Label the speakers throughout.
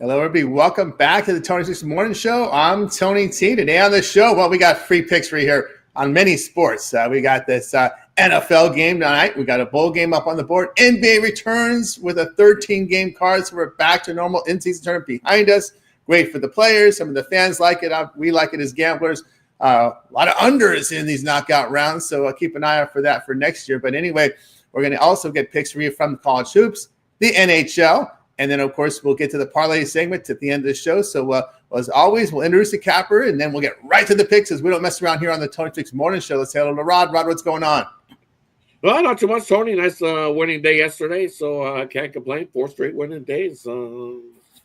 Speaker 1: Hello, everybody. Welcome back to the Tony Six Morning Show. I'm Tony T. Today on the show, well, we got free picks for you here on many sports. We got this NFL game tonight. We got a bowl game up on the board. NBA returns with a 13-game card, so we're back to normal in-season tournament behind us. Great for the players. Some of the fans like it. We like it as gamblers. A lot of unders in these knockout rounds, so keep an eye out for that for next year. But anyway, we're going to also get picks for you from the college hoops, the NHL, and then, of course, we'll get to the parlay segment at the end of the show. So, as always, we'll introduce the capper, and then we'll get right to the picks as we don't mess around here on the Tony Six Morning Show. Let's say hello to Rod. Rod, what's going on?
Speaker 2: Well, not too much, Tony. Nice winning day yesterday, so I can't complain. 4 straight winning days.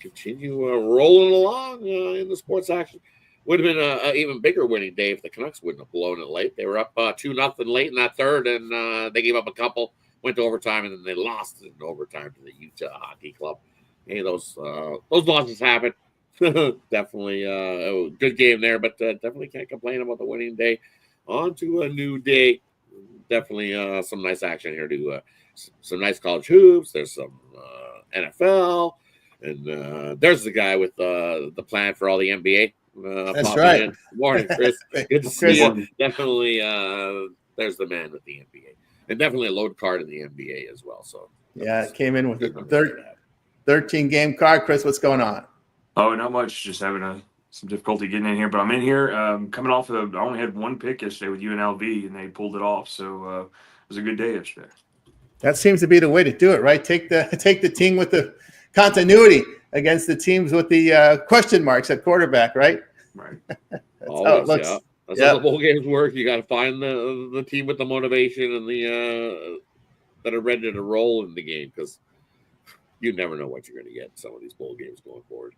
Speaker 2: Continue rolling along in the sports action. Would have been an even bigger winning day if the Canucks wouldn't have blown it late. They were up 2-0 late in that third, and they gave up a couple. Went to overtime, and then they lost in overtime to the Utah Hockey Club. Hey, those losses happen. Definitely a good game there, but definitely can't complain about the winning day. On to a new day. Definitely some nice action here too. Some nice college hoops. There's some NFL, and there's the guy with the plan for all the NBA.
Speaker 1: That's right.
Speaker 2: Good morning, Chris. Good to see you. Definitely, there's the man with the NBA. And definitely a load card in the NBA as well. So
Speaker 1: yeah, it came in with a 13-game card. Chris, what's going on?
Speaker 3: Oh, not much. Just having some difficulty getting in here, but I'm in here. Coming off of, I only had one pick yesterday with UNLV, and they pulled it off. So it was a good day yesterday. That
Speaker 1: seems to be the way to do it, right? Take the team with the continuity against the teams with the question marks at quarterback, right?
Speaker 3: Right.
Speaker 1: That's
Speaker 2: always,
Speaker 1: how it looks.
Speaker 2: Yeah. That's how the bowl games work. You got to find the team with the motivation and the that are ready to roll in the game, because you never know what you're going to get in some of these bowl games going forward.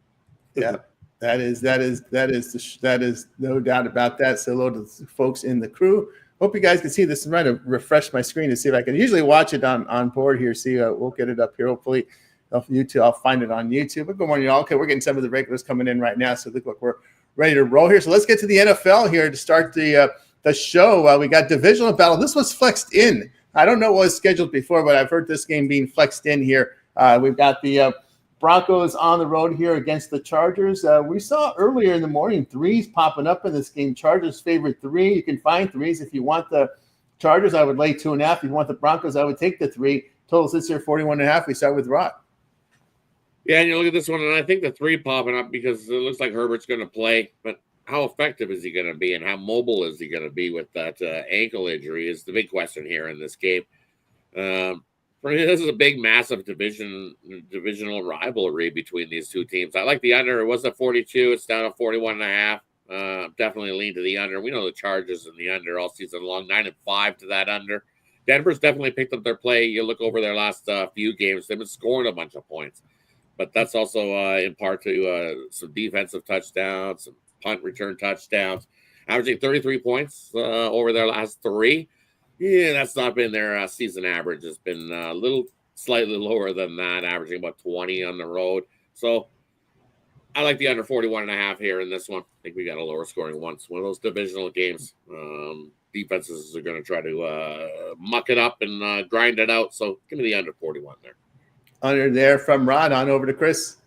Speaker 1: Yeah, that is no doubt about that. So hello to the folks in the crew. Hope you guys can see this. I'm trying to refresh my screen to see if I can. Usually watch it on board here. See, we'll get it up here. Hopefully, YouTube. I'll find it on YouTube. But good morning, y'all. Okay, we're getting some of the regulars coming in right now. So look like we're ready to roll here. So let's get to the NFL here to start the show. We got divisional battle. This was flexed in. I don't know what was scheduled before, but I've heard this game being flexed in here. We've got the Broncos on the road here against the Chargers. We saw earlier in the morning threes popping up in this game. Chargers favorite 3. You can find threes. If you want the Chargers, I would lay 2.5. If you want the Broncos, I would take the 3. Total sits here 41.5. We start with Rod.
Speaker 2: Yeah, and you look at this one, and I think the 3 popping up because it looks like Herbert's going to play, but how effective is he going to be, and how mobile is he going to be with that ankle injury is the big question here in this game. For me, this is a big, massive divisional rivalry between these two teams. I like the under. It was at 42. It's down to 41.5. Definitely lean to the under. We know the Chargers in the under all season long, 9-5 to that under. Denver's definitely picked up their play. You look over their last few games, they've been scoring a bunch of points. But that's also in part to some defensive touchdowns, some punt return touchdowns, averaging 33 points over their last 3. Yeah, that's not been their season average. It's been a little slightly lower than that, averaging about 20 on the road. So I like the under 41.5 here in this one. I think we got a lower scoring one. It's one of those divisional games. Defenses are going to try to muck it up and grind it out. So give me the under 41 there.
Speaker 1: Under there from Rod on over to Chris.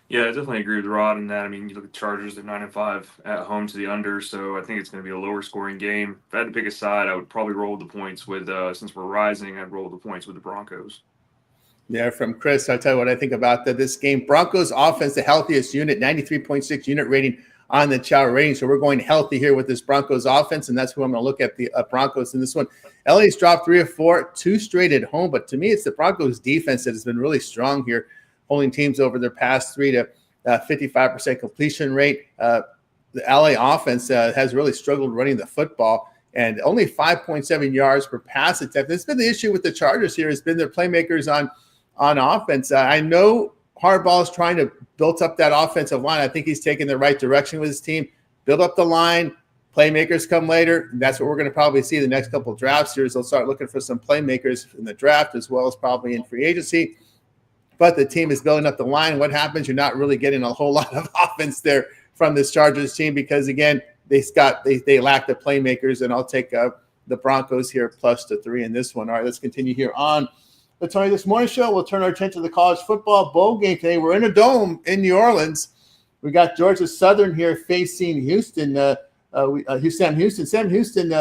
Speaker 3: Yeah, I definitely agree with Rod in that. I mean, you look at the Chargers, they're 9-5 at home to the under, so I think it's going to be a lower scoring game. If I had to pick a side, I would probably roll with the points with, since we're rising, I'd roll with the points with the Broncos.
Speaker 1: Yeah, from Chris, I'll tell you what I think about this game. Broncos offense, the healthiest unit, 93.6 unit rating on the Chow rating. So we're going healthy here with this Broncos offense, and that's who I'm going to look at, the Broncos in this one. LA's dropped 3 of 4, 2 straight at home, but to me, it's the Broncos defense that has been really strong here, holding teams over their past 3 to 55% completion rate. The LA offense has really struggled running the football, and only 5.7 yards per pass attempt. That's been the issue with the Chargers here, has been their playmakers on offense. I know Harbaugh is trying to build up that offensive line. I think he's taking the right direction with his team. Build up the line. Playmakers come later. And that's what we're going to probably see the next couple of drafts here. They'll start looking for some playmakers in the draft as well as probably in free agency. But the team is building up the line. What happens? You're not really getting a whole lot of offense there from this Chargers team because, again, they lack the playmakers. And I'll take the Broncos here plus the 3 in this one. All right, let's continue here on the Tony This Morning Show. We'll turn our attention to the college football bowl game today. We're in a dome in New Orleans. We got Georgia Southern here facing Houston. Sam Houston.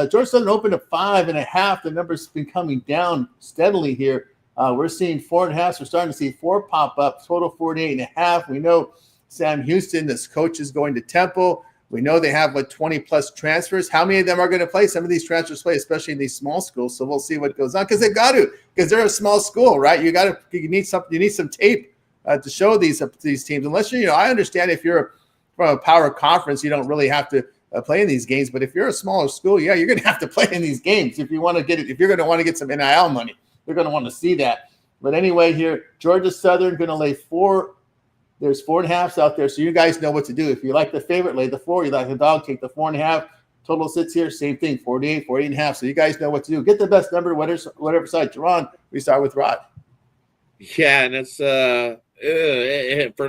Speaker 1: Georgia Southern opened at 5.5. The number's been coming down steadily here. We're seeing 4.5. We're starting to see 4 pop up. Total 48.5. We know Sam Houston, this coach, is going to Temple. We know they have 20-plus transfers. How many of them are going to play? Some of these transfers play, especially in these small schools. So we'll see what goes on because they've got to, because they're a small school, right? You need some tape to show these teams. Unless I understand if you're from a power conference, you don't really have to play in these games. But if you're a smaller school, yeah, you're going to have to play in these games if you want to get it. If you're going to want to get some NIL money, you're going to want to see that. But anyway, here Georgia Southern going to lay 4. There's 4.5s out there, so you guys know what to do. If you like the favorite, lay the 4. You like the dog, take the 4.5. Total sits here, same thing, 48.5. So you guys know what to do. Get the best number, whatever side you're on. We start with Rod.
Speaker 2: Yeah, and it's for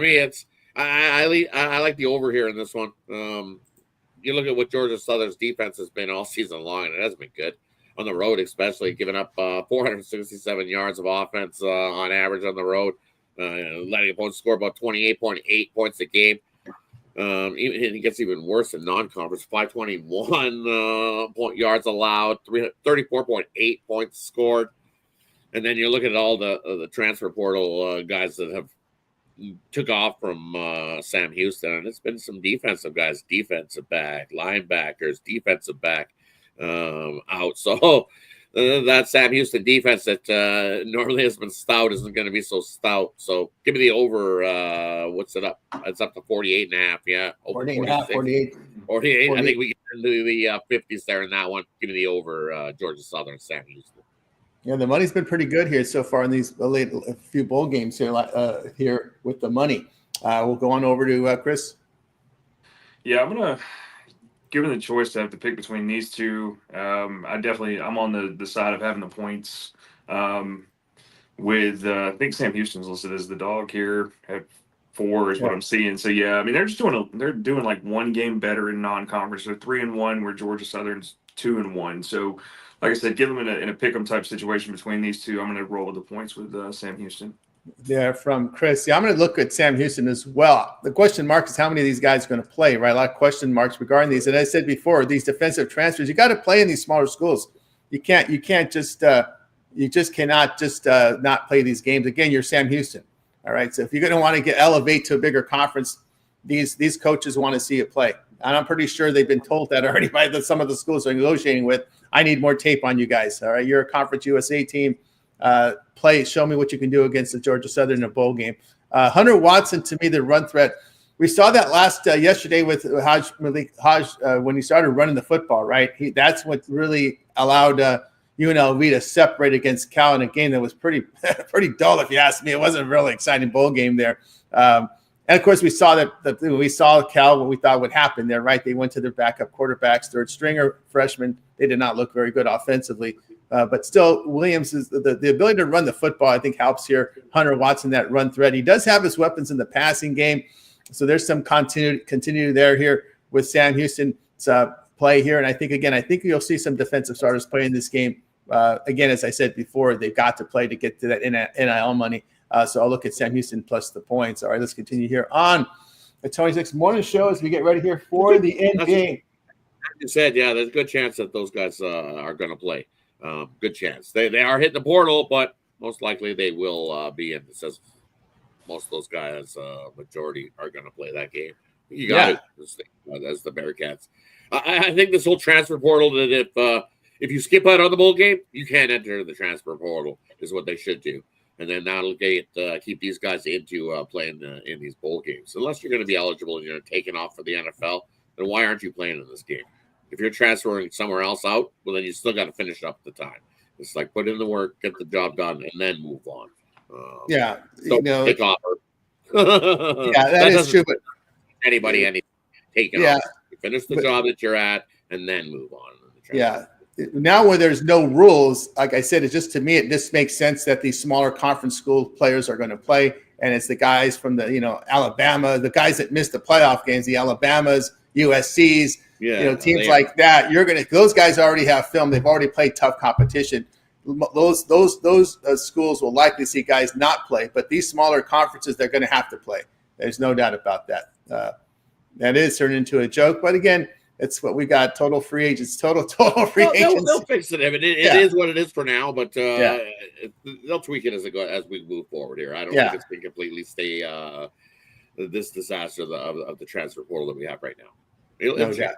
Speaker 2: me, it's I like the over here in this one. You look at what Georgia Southern's defense has been all season long, and it hasn't been good on the road, especially giving up 467 yards of offense on average on the road. Letting opponents score about 28.8 points a game. It gets even worse in non-conference. 521 point yards allowed, 34.8 points scored. And then you're looking at all the transfer portal guys that have took off from Sam Houston. And it's been some defensive guys, defensive back, linebackers, defensive back out. So that Sam Houston defense that normally has been stout isn't going to be so stout. So give me the over. What's it up? It's up to 48.5. Yeah.
Speaker 1: 48.5, 48.
Speaker 2: 48. I think we get into the 50s there in that one. Give me the over Georgia Southern, Sam Houston.
Speaker 1: Yeah, the money's been pretty good here so far in these a few bowl games here, here with the money. We'll go on over to Chris.
Speaker 3: Yeah, I'm going to. Given the choice to have to pick between these two, I'm on the side of having the points. With I think Sam Houston's listed as the dog here at 4 is what I'm seeing. So yeah, I mean they're doing like one game better in non-conference. They're 3-1, where Georgia Southern's 2-1. So like I said, give them in a pick 'em type situation between these two. I'm going to roll with the points with Sam Houston.
Speaker 1: Yeah, from Chris. Yeah, I'm going to look at Sam Houston as well. The question mark is how many of these guys are going to play, right? A lot of question marks regarding these. And I said before, these defensive transfers, you got to play in these smaller schools. You just cannot just not play these games. Again, you're Sam Houston. All right. So if you're going to want to elevate to a bigger conference, these coaches want to see it play. And I'm pretty sure they've been told that already by some of the schools they're negotiating with. I need more tape on you guys. All right. You're a Conference USA team. Show me what you can do against the Georgia Southern in a bowl game. Hunter Watson, to me, the run threat. We saw that yesterday with Haj when he started running the football, right? That's what really allowed UNLV to separate against Cal in a game that was pretty dull, if you ask me. It wasn't a really exciting bowl game there. And of course, we saw Cal, what we thought would happen there, right? They went to their backup quarterbacks, third stringer freshmen. They did not look very good offensively. But still, Williams is the ability to run the football, I think, helps here. Hunter Watson, that run threat. He does have his weapons in the passing game. So there's some continuity there here with Sam Houston's play here. And I think you'll see some defensive starters play in this game. Again, as I said before, they've got to play to get to that NIL money. So I'll look at Sam Houston plus the points. All right, let's continue here on the 26th morning show as we get ready here for the NBA.
Speaker 2: You said, yeah, there's a good chance that those guys are going to play. Good chance. They are hitting the portal, but most likely they will be in. It says most of those guys, majority, are going to play that game. You got it. That's the Bearcats. I think this whole transfer portal, that if you skip out on the bowl game, you can't enter the transfer portal, is what they should do. And then that'll keep these guys into playing in these bowl games. Unless you're going to be eligible and you're taking off for the NFL, then why aren't you playing in this game? If you're transferring somewhere else out, well, then you still got to finish up the time. It's like put in the work, get the job done, and then move on. Take off.
Speaker 1: That is true. But
Speaker 2: anybody taking off. You finish the job that you're at, and then move on.
Speaker 1: Now where there's no rules, like I said, it just makes sense that these smaller conference school players are going to play, and it's the guys from the Alabama, the guys that missed the playoff games, the Alabamas, USC's. Teams like that, those guys already have film. They've already played tough competition. those schools will likely see guys not play, but these smaller conferences, they're going to have to play. There's no doubt about that. That is turned into a joke, but again, it's what we got. Total free agents, total free agents.
Speaker 2: They'll fix it. I mean, it is what it is for now, but they'll tweak it as we move forward here. I don't think it's going to completely stay this disaster of the transfer portal that we have right now. It'll change.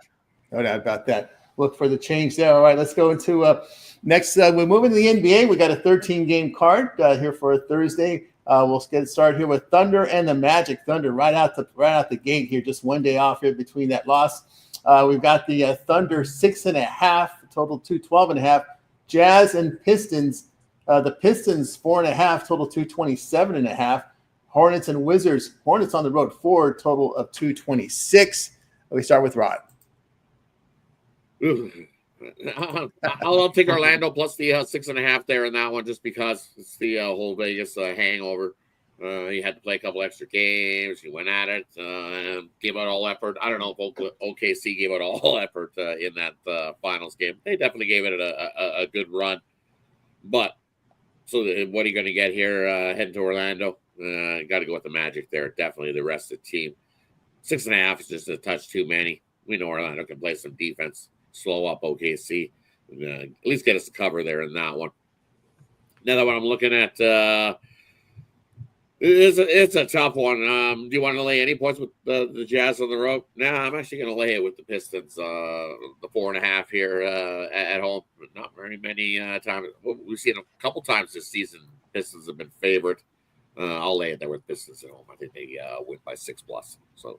Speaker 1: No doubt about that. Look for the change there. All right, let's go into next. We're moving to the NBA. We got a 13-game card here for a Thursday. We'll get started here with Thunder and the Magic. Thunder right out the gate here, just one day off here between that loss. We've got the Thunder 6.5, total 212.5. Jazz and Pistons. The Pistons 4.5, total 227.5. Hornets and Wizards. Hornets on the road 4, total of 226. We start with Rod.
Speaker 2: I'll take Orlando plus the 6.5 there in that one, just because it's the whole Vegas hangover. He had to play a couple extra games. He went at it, gave out all effort. I don't know if OKC gave out all effort in that finals game. They definitely gave it a good run. But so what are you going to get here heading to Orlando? Got to go with the Magic there. Definitely the rest of the team. 6.5 is just a touch too many. We know Orlando can play some defense, slow up OKC, at least get us a cover there in that one. Another one I'm looking at, it's a tough one. Do you want to lay any points with the Jazz on the road? No, I'm actually going to lay it with the Pistons, the 4.5 here at home. Not very many times. We've seen a couple times this season, Pistons have been favored. I'll lay it there with Pistons at home. I think they win by 6+. So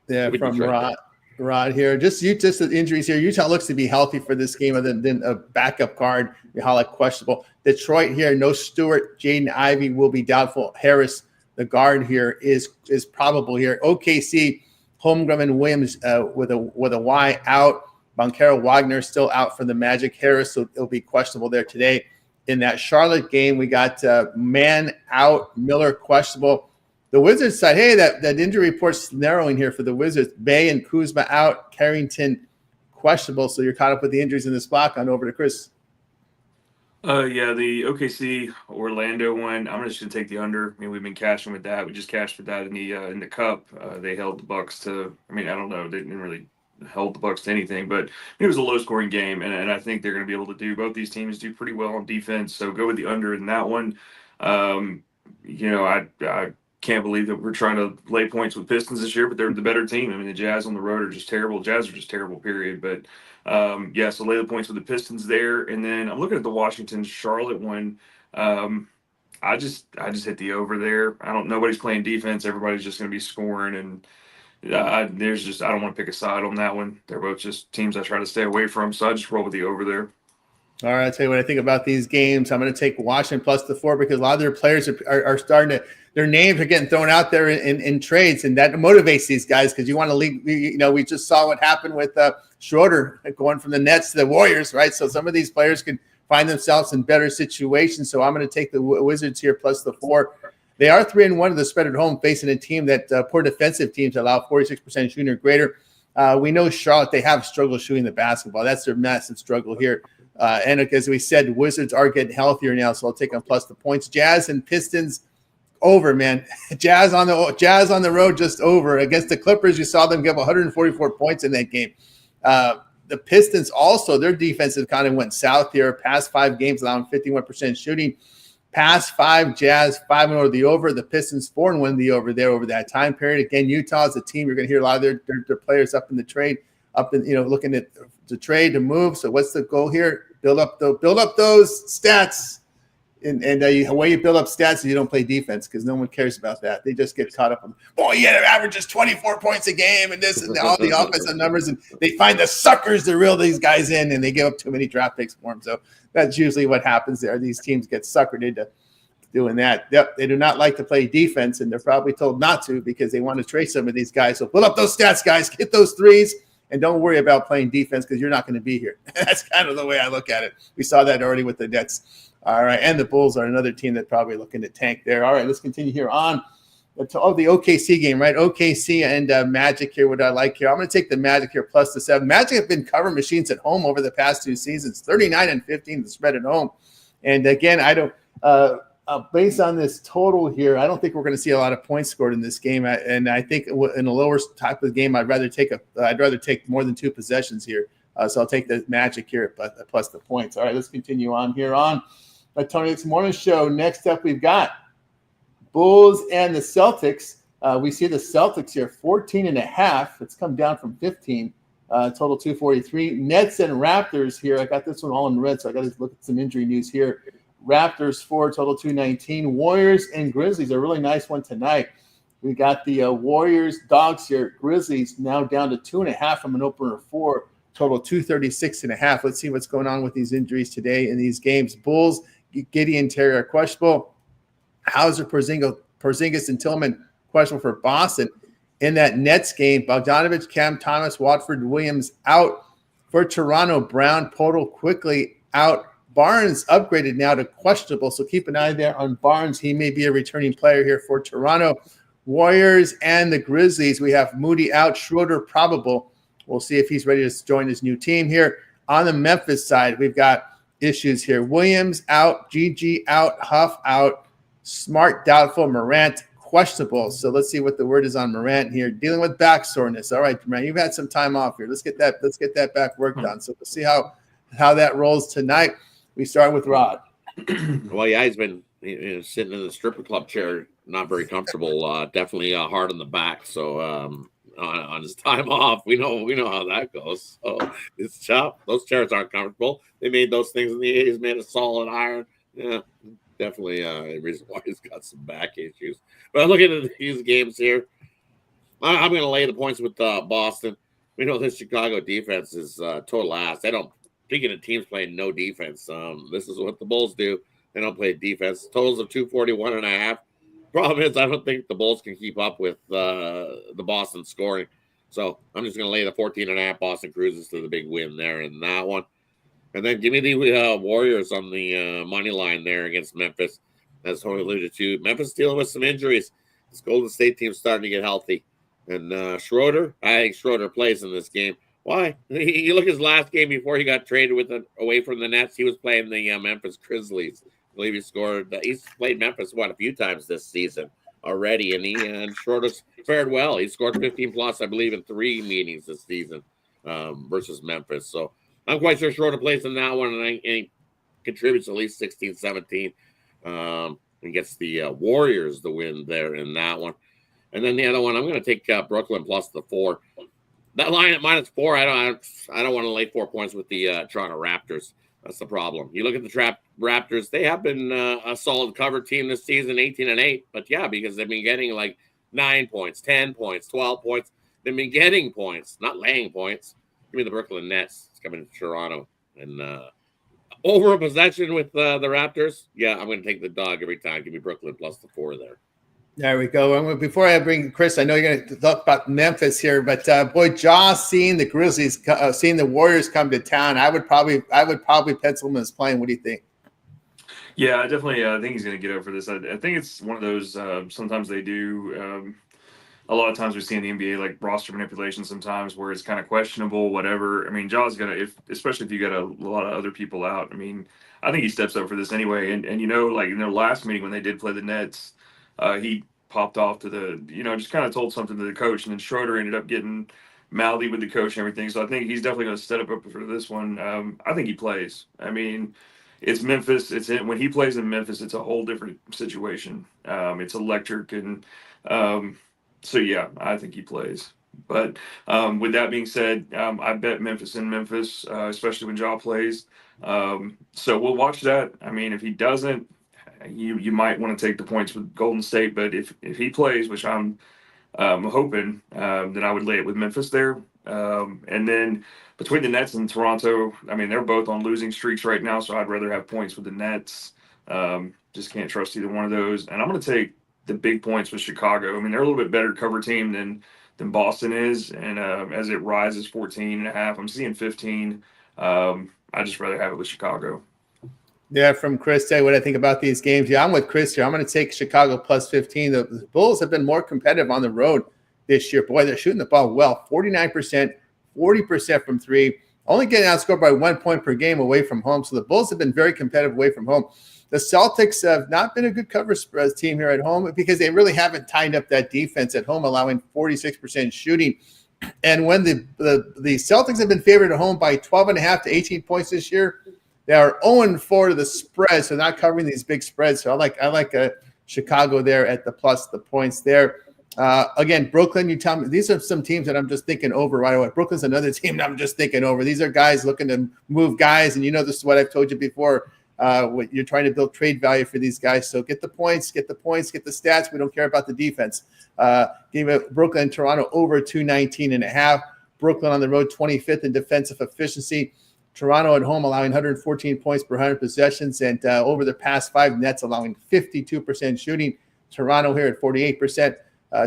Speaker 1: yeah, from Rod here. Just the injuries here. Utah looks to be healthy for this game, other than a backup guard. Mihala questionable. Detroit here, no Stewart. Jaden Ivey will be doubtful. Harris, the guard here, is probable here. OKC, Holmgren and Williams with a Y out. Boncaro Wagner still out for the Magic. Harris, so it'll be questionable there today. In that Charlotte game, we got Man out, Miller questionable. The Wizards side, hey, that injury report's narrowing here for the Wizards. Bay and Kuzma out, Carrington questionable. So you're caught up with the injuries in this block. On over to Chris.
Speaker 3: Yeah, the OKC Orlando one, I'm just gonna take the under. I mean, we've been cashing with that. We just cashed with that in the cup. They held the Bucks to. I mean, I don't know. They didn't really held the Bucks to anything, but it was a low-scoring game, and I think they're going to be able to do. Both these teams do pretty well on defense, so go with the under in that one. I can't believe that we're trying to lay points with Pistons this year, but they're the better team. I mean, the Jazz on the road are just terrible. Jazz are just terrible, period. But so lay the points with the Pistons there, and then I'm looking at the Washington Charlotte one. I just hit the over there. Nobody's playing defense. Everybody's just going to be scoring, and I don't want to pick a side on that one. They're both just teams I try to stay away from, so I just roll with the over there.
Speaker 1: All right, I'll tell you what I think about these games. I'm going to take Washington plus the 4 because a lot of their players are starting to – their names are getting thrown out there in trades, and that motivates these guys because you want to leave – we just saw what happened with Schroeder going from the Nets to the Warriors, right? So some of these players can find themselves in better situations. So I'm going to take the Wizards here plus the 4. They are 3-1 of the spread at home, facing a team that poor defensive teams allow 46% shooting or greater. We know Charlotte, they have struggled shooting the basketball. That's their massive struggle here. And as we said, Wizards are getting healthier now, so I'll take them plus the points. Jazz and Pistons over, man. Jazz on the road, just over. Against the Clippers, you saw them give 144 points in that game. The Pistons also, their defensive kind of went south here. Past 5 games, allowing 51% shooting. Past 5, Jazz 5-0 the over. The Pistons 4-1 the over there over that time period. Again, Utah is a team. You're going to hear a lot of their players up in the trade, looking at the trade to move. So what's the goal here? Build up those stats, and the way you build up stats is you don't play defense because no one cares about that. They just get caught up on, their average is 24 points a game and this and all the offensive numbers, and they find the suckers to reel these guys in, and they give up too many draft picks for them. So that's usually what happens there. These teams get suckered into doing that. Yep, they do not like to play defense, and they're probably told not to because they want to trade some of these guys. So pull up those stats, guys. Hit those threes. And don't worry about playing defense because you're not going to be here. That's kind of the way I look at it. We saw that already with the Nets. All right, and the Bulls are another team that's probably looking to tank there. All right, let's continue here on the OKC game, right? OKC and Magic here. What I like here, I'm going to take the Magic here plus the 7. Magic have been cover machines at home over the past 2 seasons, 39-15 the spread at home. And again, I don't. Based on this total here, I don't think we're going to see a lot of points scored in this game. And I think in a lower type of game, I'd rather take more than 2 possessions here. So I'll take the Magic here plus the points. All right, let's continue on here on Tony It's Morning Show. Next up, we've got Bulls and the Celtics. We see the Celtics here 14.5. It's come down from 15. Total 243. Nets and Raptors here. I got this one all in red, so I got to look at some injury news here. Raptors 4, total 219. Warriors and Grizzlies, a really nice one tonight. We got the Warriors dogs here. Grizzlies now down to 2.5 from an opener of 4, total 236.5. Let's see what's going on with these injuries today in these games. Bulls, Gideon Terry are questionable. Hauser, Porzingis, and Tillman questionable for Boston. In that Nets game, Bogdanovich, Cam Thomas, Watford, Williams out. For Toronto, Brown, Podol quickly out. Barnes upgraded now to questionable, so keep an eye there on Barnes. He may be a returning player here for Toronto. Warriors and the Grizzlies, we have Moody out, Schroeder probable. We'll see if he's ready to join his new team here. On the Memphis side, we've got issues here. Williams out, GG out, Huff out, Smart doubtful, Morant questionable. So let's see what the word is on Morant here. Dealing with back soreness. All right, Morant, you've had some time off here. Let's get that back worked on. So we'll see how that rolls tonight. We start with Rod.
Speaker 2: Well, yeah, he's been sitting in the stripper club chair, not very comfortable. Definitely hard on the back. So on his time off, we know how that goes. So it's tough. Those chairs aren't comfortable. They made those things in the 80s, made of solid iron. Yeah, definitely a reason why he's got some back issues. But looking at these games here, I'm going to lay the points with Boston. We know this Chicago defense is total ass. They don't. Speaking of teams playing no defense, this is what the Bulls do. They don't play defense. Totals of 241.5. Problem is, I don't think the Bulls can keep up with the Boston scoring. So I'm just going to lay the 14.5. Boston cruises to the big win there in that one. And then give me the Warriors on the money line there against Memphis. As Tony alluded to, Memphis dealing with some injuries. This Golden State team's starting to get healthy. And Schroeder, I think Schroeder plays in this game. Why? You look at his last game before he got traded away from the Nets. He was playing the Memphis Grizzlies. I believe he scored. He's played Memphis a few times this season already, and Schroeder's fared well. He scored 15 plus, I believe, in 3 meetings this season versus Memphis. So I'm quite sure Schroeder plays in that one, and he contributes at least 16, 17, and gets the Warriors the win there in that one. And then the other one, I'm going to take Brooklyn plus the 4. That line at -4, I don't want to lay 4 points with the Toronto Raptors. That's the problem. You look at the Raptors; they have been a solid cover team this season, 18-8. But yeah, because they've been getting like 9 points, 10 points, 12 points. They've been getting points, not laying points. Give me the Brooklyn Nets. It's coming to Toronto and over a possession with the Raptors. Yeah, I'm going to take the dog every time. Give me Brooklyn plus the 4 there.
Speaker 1: There we go. Before I bring Chris, I know you're going to talk about Memphis here, but boy, Josh seeing the Grizzlies, seeing the Warriors come to town, I would probably pencil him as playing. What do you think?
Speaker 3: Yeah, I definitely think he's going to get over this. I think it's one of those. Sometimes they do. A lot of times we see in the NBA like roster manipulation sometimes where it's kind of questionable, whatever. I mean, Jaw's gonna, especially if you got a lot of other people out. I mean, I think he steps up for this anyway. And like in their last meeting when they did play the Nets, he popped off to the, just kind of told something to the coach, and then Schroeder ended up getting mouthy with the coach and everything. So I think he's definitely going to step up for this one. I think he plays. I mean, it's Memphis. When he plays in Memphis, it's a whole different situation. It's electric, and so yeah, I think he plays. But with that being said, I bet Memphis in Memphis, especially when Jaw plays. So we'll watch that. I mean, if he doesn't, you might want to take the points with Golden State. But if he plays, which I'm hoping, then I would lay it with Memphis there. And then between the Nets and Toronto, I mean, they're both on losing streaks right now, so I'd rather have points with the Nets. Just can't trust either one of those. And I'm going to take the big points with Chicago. I mean, they're a little bit better cover team than Boston is. And as it rises 14.5, I'm seeing 15. I'd just rather have it with Chicago.
Speaker 1: Yeah, from Chris, tell you what I think about these games. Yeah, I'm with Chris here. I'm going to take Chicago plus 15. The Bulls have been more competitive on the road this year. Boy, they're shooting the ball well. 49%, 40% from three. Only getting outscored by 1 point per game away from home. So the Bulls have been very competitive away from home. The Celtics have not been a good cover spread team here at home because they really haven't tightened up that defense at home, allowing 46% shooting. And when the Celtics have been favored at home by 12.5 to 18 points this year, they are 0-4 to the spread, so not covering these big spreads. So I like Chicago there at the plus the points there. Again, Brooklyn, you tell me, these are some teams that I'm just thinking over right away. Brooklyn's another team that I'm just thinking over. These are guys looking to move guys, and this is what I've told you before. You're trying to build trade value for these guys. So get the points, get the stats. We don't care about the defense. Give it Brooklyn and Toronto over 219.5. Brooklyn on the road, 25th in defensive efficiency. Toronto at home allowing 114 points per 100 possessions, and over the past 5 nets allowing 52% shooting. Toronto here at 48%.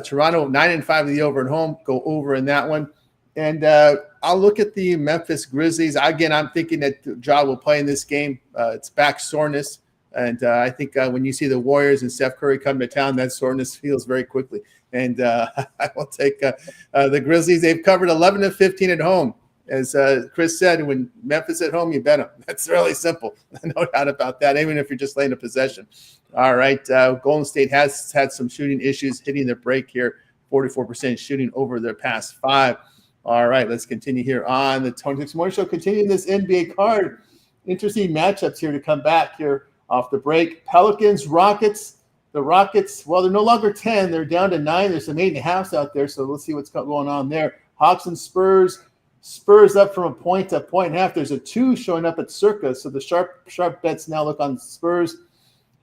Speaker 1: Toronto 9-5 of the over at home, go over in that one. And I'll look at the Memphis Grizzlies. Again, I'm thinking that Ja will play in this game. It's back soreness. And I think when you see the Warriors and Steph Curry come to town, that soreness feels very quickly. And I will take the Grizzlies. They've covered 11 of 15 at home. As Chris said, when Memphis at home, you bet them. That's really simple. No doubt about that, even if you're just laying a possession. All right. Golden State has had some shooting issues, hitting their break here, 44% shooting over their past 5. All right, let's continue here on the Tony Six Morning Show. Continuing this NBA card. Interesting matchups here to come back here off the break. Pelicans, Rockets. The Rockets, well, they're no longer 10. They're down to 9. There's some 8.5s out there, so let's see what's going on there. Hawks and Spurs. Spurs up from a point to a point and a half. There's a 2 showing up at Circa, so the sharp bets now look on Spurs.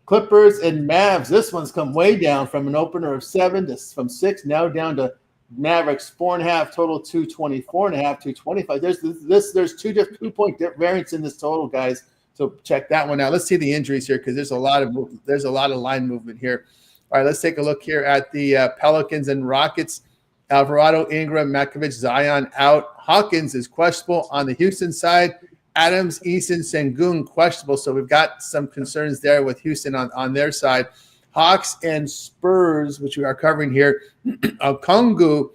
Speaker 1: Clippers and Mavs. This one's come way down from an opener of 7 from 6, now down to Mavericks 4.5, total 224.5, 225. There's 2 point variance in this total, guys. So check that one out. Let's see the injuries here because there's a lot of line movement here. All right, let's take a look here at the Pelicans and Rockets. Alvarado, Ingram, Makovic, Zion out. Hawkins is questionable on the Houston side. Adams, Eason, Sengun questionable. So we've got some concerns there with Houston on their side. Hawks and Spurs, which we are covering here. Kongu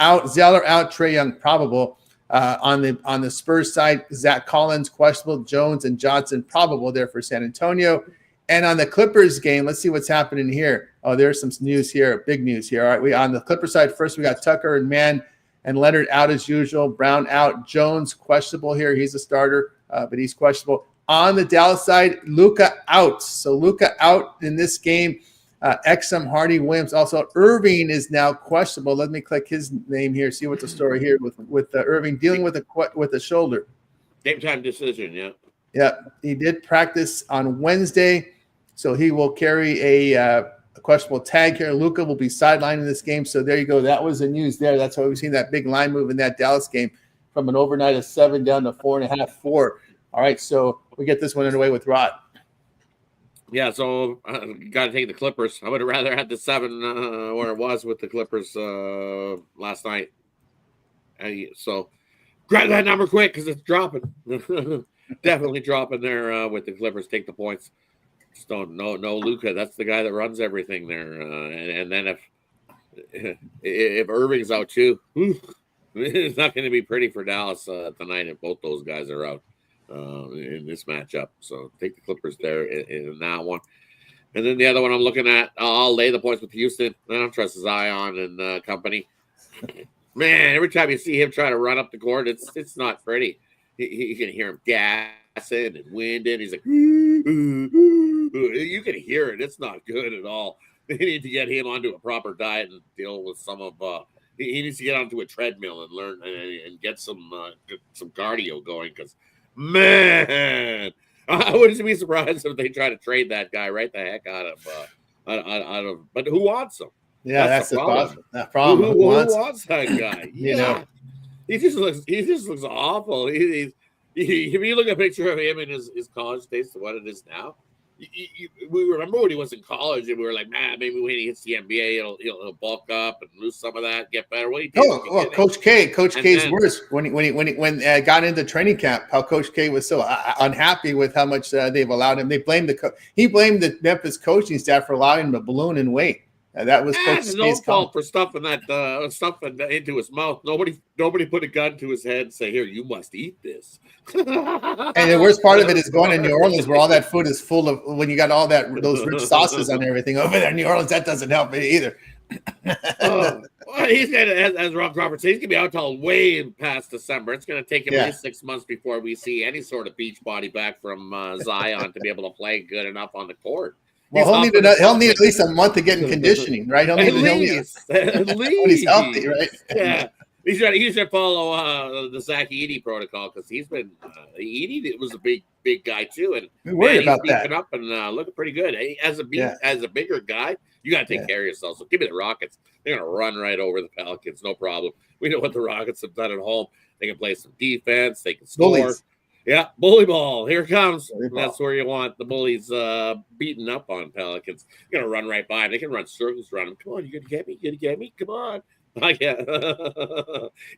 Speaker 1: out, Zeller out, Trae Young probable. On the Spurs side, Zach Collins questionable, Jones and Johnson probable there for San Antonio. And on the Clippers game, let's see what's happening here. Oh, there's some news here, big news here. All right, we on the Clippers side first, we got Tucker and Mann and Leonard out as usual. Brown out, Jones questionable here. He's a starter, but he's questionable. On the Dallas side, Luka out. So Luka out in this game. Exum, Hardy, Williams. Also, Irving is now questionable. Let me click his name here. See what's the story here with Irving dealing with a shoulder.
Speaker 2: Game time decision, yeah.
Speaker 1: Yeah, he did practice on Wednesday, so he will carry a questionable tag here. Luka will be sidelined in this game. So there you go. That was the news there. That's why we've seen that big line move in that Dallas game from an overnight of 7 down to 4.5, 4. All right, so we get this one underway with Rod.
Speaker 2: Yeah, so got to take the Clippers. I would have rather had the 7 where it was with the Clippers last night. So grab that number quick because it's dropping. Definitely dropping there with the Clippers. Take the points. Just don't no Luka. That's the guy that runs everything there. And then if Irving's out too, it's not going to be pretty for Dallas tonight if both those guys are out. In this matchup. So take the Clippers there in that one. And then the other one I'm looking at, I'll lay the points with Houston. I don't trust Zion and company. Man, every time you see him try to run up the court, it's not pretty. You can hear him gassing and winding. He's like, you can hear it. It's not good at all. They need to get him onto a proper diet and deal with some of he needs to get onto a treadmill and learn and get some cardio going because man, I wouldn't be surprised if they try to trade that guy right the heck out of. But who wants him?
Speaker 1: Yeah, that's the problem. That problem.
Speaker 2: Who wants that guy?
Speaker 1: You know,
Speaker 2: he just looks awful. If you look at a picture of him in his college days to what it is now, we remember when he was in college, and we were like, man, maybe when he hits the NBA, he'll bulk up and lose some of that, get better. Well, he did.
Speaker 1: Well, Coach K's worse when he got into training camp. How Coach K was so unhappy with how much they've allowed him. He blamed the Memphis coaching staff for allowing him to balloon in weight. That was Coach
Speaker 2: K's own fault for stuffing into his mouth. Nobody put a gun to his head and say, "Here, you must eat this."
Speaker 1: And the worst part of it is going to New Orleans, where all that food is full of. When you got all those rich sauces on everything over there in New Orleans, that doesn't help it either.
Speaker 2: Well, he's gonna, as Rob Roberts said, he's gonna be out till way past December. It's gonna take him at least 6 months before we see any sort of beach body back from Zion to be able to play good enough on the court.
Speaker 1: Well, he'll need at least a month to get in conditioning, right? At least when he's healthy, right?
Speaker 2: Yeah. He should follow the Zach Edey protocol, because he's been Edey was a big guy too, and
Speaker 1: we're worried about
Speaker 2: he's
Speaker 1: that.
Speaker 2: beefing up and looking pretty good. As a bigger guy, you got to take care of yourself. So give me the Rockets. They're gonna run right over the Pelicans, no problem. We know what the Rockets have done at home. They can play some defense. They can score.
Speaker 1: Bullies.
Speaker 2: Yeah, bully ball. Here it comes.
Speaker 1: Bully ball.
Speaker 2: That's where you want the bullies beating up on Pelicans. You're gonna run right by them. They can run circles around them. Come on, you're gonna get me. You're gonna get me. Come on. Yeah.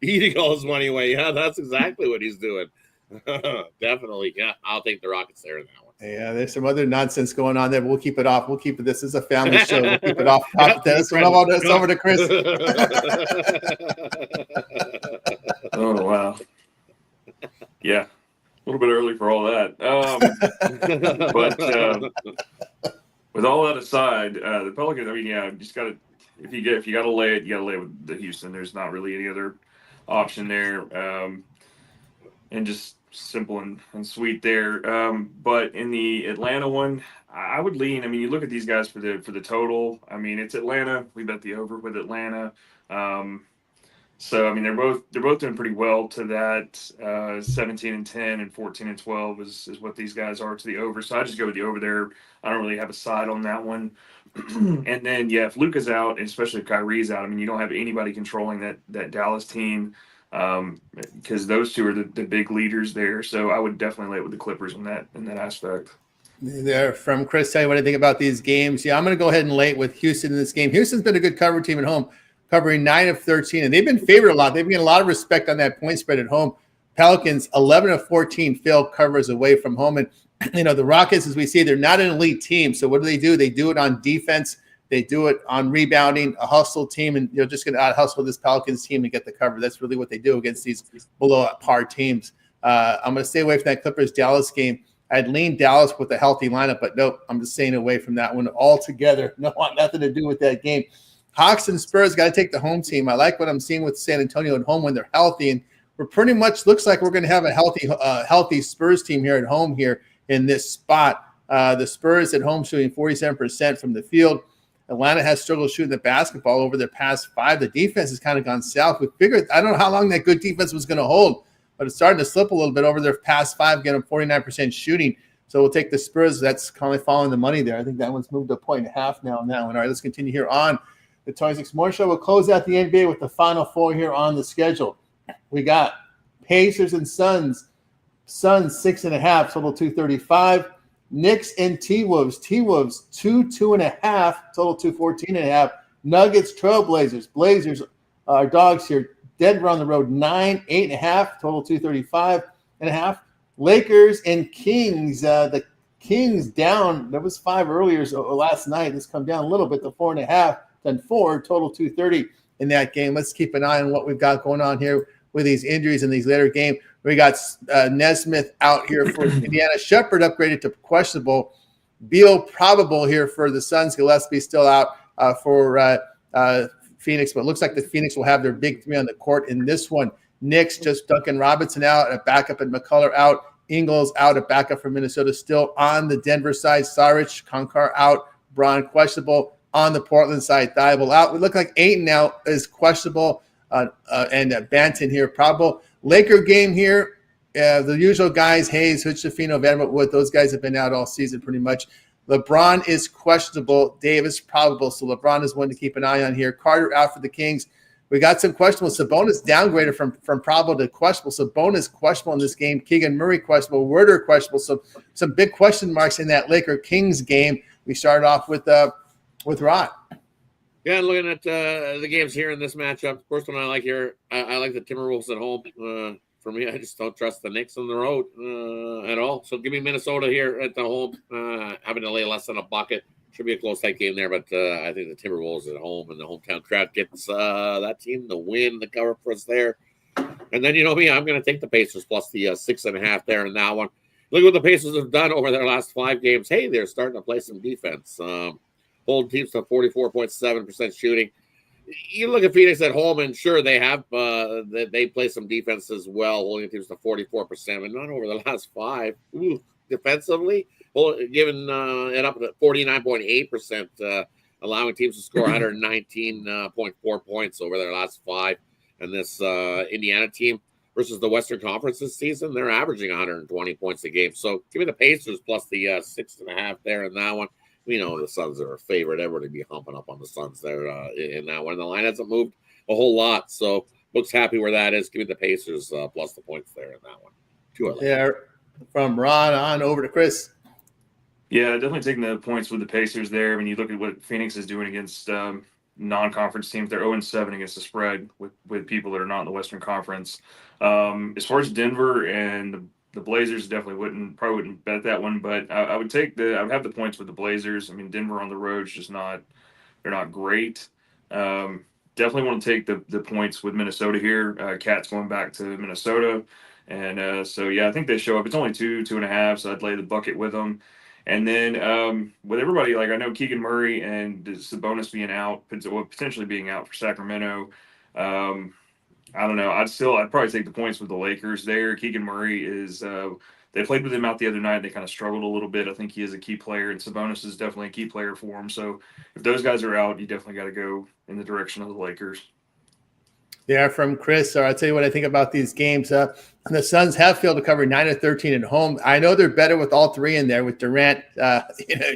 Speaker 2: Eating all his money away. Yeah, that's exactly what he's doing. Definitely. Yeah, I'll take the Rockets there in that one.
Speaker 1: Yeah, there's some other nonsense going on there, but we'll keep it off. This is a family show. We'll keep it off. Let's over to Chris.
Speaker 3: Oh, wow. Yeah. A little bit early for all that. But with all that aside, the Pelicans, I mean, yeah, just got to, if you got to lay it, you got to lay it with the Houston. There's not really any other option there. And just simple and sweet there. But in the Atlanta one, I would lean. I mean, you look at these guys for the total. I mean, it's Atlanta. We bet the over with Atlanta. So I mean, they're both doing pretty well to that. 17-10 and 14-12 is what these guys are to the over. So I just go with the over there. I don't really have a side on that one. And then if Luka's out, and especially if Kyrie's out, I mean, you don't have anybody controlling that Dallas team, because those two are the big leaders there. So I would definitely lay it with the Clippers in that aspect.
Speaker 1: There from Chris, tell you what I think about these games. Yeah, I'm going to go ahead and lay it with Houston in this game. Houston's been a good cover team at home, covering 9 of 13, and they've been favored a lot. They've been getting a lot of respect on that point spread at home. Pelicans 11 of 14 failed covers away from home, and the Rockets, as we see, they're not an elite team. So what do? They do it on defense. They do it on rebounding, a hustle team, and you're just going to out-hustle this Pelicans team to get the cover. That's really what they do against these below-par teams. I'm going to stay away from that Clippers-Dallas game. I'd lean Dallas with a healthy lineup, but nope, I'm just staying away from that one altogether. No, want nothing to do with that game. Hawks and Spurs got to take the home team. I like what I'm seeing with San Antonio at home when they're healthy, and we're pretty much looks like we're going to have a healthy Spurs team here at home here in this spot. The Spurs at home shooting 47% from the field. Atlanta has struggled shooting the basketball over their past 5. The defense has kind of gone south. We figured, I don't know how long that good defense was going to hold, but it's starting to slip a little bit over their past 5, getting 49% shooting. So we'll take the Spurs. That's kind of following the money there. I think that one's moved to 1.5 now on that one. All right, let's continue here on the 26 More Show. We'll close out the NBA with the final 4 here on the schedule. We got Pacers and Suns. Suns 6.5, total 235. Knicks and T-Wolves. T-Wolves 2.5, total 214.5. Nuggets, Trailblazers. Blazers are dogs here. Denver on the road 9, 8.5, total 235.5. Lakers and Kings. The Kings down. There was 5 earlier last night. It's come down a little bit to 4.5, then 4, total 230 in that game. Let's keep an eye on what we've got going on here with these injuries in these later games. We got Nesmith out here for Indiana. Shepard upgraded to questionable. Beal probable here for the Suns. Gillespie still out for Phoenix, but it looks like the Phoenix will have their big 3 on the court in this one. Knicks, just Duncan Robinson out, a backup, and McCullough out. Ingles out, a backup from Minnesota still on the Denver side. Saric, Konkar out. Braun questionable. On the Portland side, Thibault out. We look like Ayton now is questionable, and Banton here probable. Laker game here, the usual guys, Hayes, Hutchefino, Vanderbilt Wood, those guys have been out all season pretty much. LeBron is questionable. Davis probable. So LeBron is one to keep an eye on here. Carter out for the Kings. We got some questionable. Sabonis downgraded from probable to questionable. Sabonis questionable in this game. Keegan Murray questionable. Werder questionable. So some big question marks in that Laker Kings game. We started off with Rod.
Speaker 2: Yeah, looking at the games here in this matchup, first one I like here, I like the Timberwolves at home. For me, I just don't trust the Knicks on the road at all. So give me Minnesota here at the home, having to lay less than a bucket. Should be a close tight game there, but I think the Timberwolves at home and the hometown crowd gets that team to win the cover for us there. And then, you know me, I'm going to take the Pacers plus the 6.5 there in that one. Look what the Pacers have done over their last 5 games. Hey, they're starting to play some defense. Holding teams to 44.7% shooting. You look at Phoenix at home, and sure, they have they play some defense as well, holding teams to 44%, but not over the last 5. Ooh, defensively, giving it up at 49.8%, allowing teams to score 119.4 points over their last 5. And this Indiana team versus the Western Conference this season, they're averaging 120 points a game. So give me the Pacers plus the 6.5 there in that one. We know the Suns are a favorite. Everybody be humping up on the Suns there in that one. The line hasn't moved a whole lot, so looks happy where that is. Give me the Pacers plus the points there in that one. 2
Speaker 1: Yeah, from Ron on over to Chris.
Speaker 3: Yeah, definitely taking the points with the Pacers there. I mean, you look at what Phoenix is doing against non-conference teams. They're 0-7 against the spread with people that are not in the Western Conference. As far as Denver and the Blazers, probably wouldn't bet that one, but I would have the points with the Blazers. I mean, Denver on the road is just they're not great. Definitely want to take the points with Minnesota here. Cat's going back to Minnesota. And so, yeah, I think they show up. It's only 2.5, so I'd lay the bucket with them. And then with everybody, like I know Keegan Murray and Sabonis being out, potentially being out for Sacramento. I don't know. I'd probably take the points with the Lakers there. Keegan Murray they played with him out the other night. They kind of struggled a little bit. I think he is a key player, and Sabonis is definitely a key player for him. So if those guys are out, you definitely got to go in the direction of the Lakers.
Speaker 1: Yeah, from Chris. I'll tell you what I think about these games. The Suns have failed to cover 9 of 13 at home. I know they're better with all 3 in there with Durant,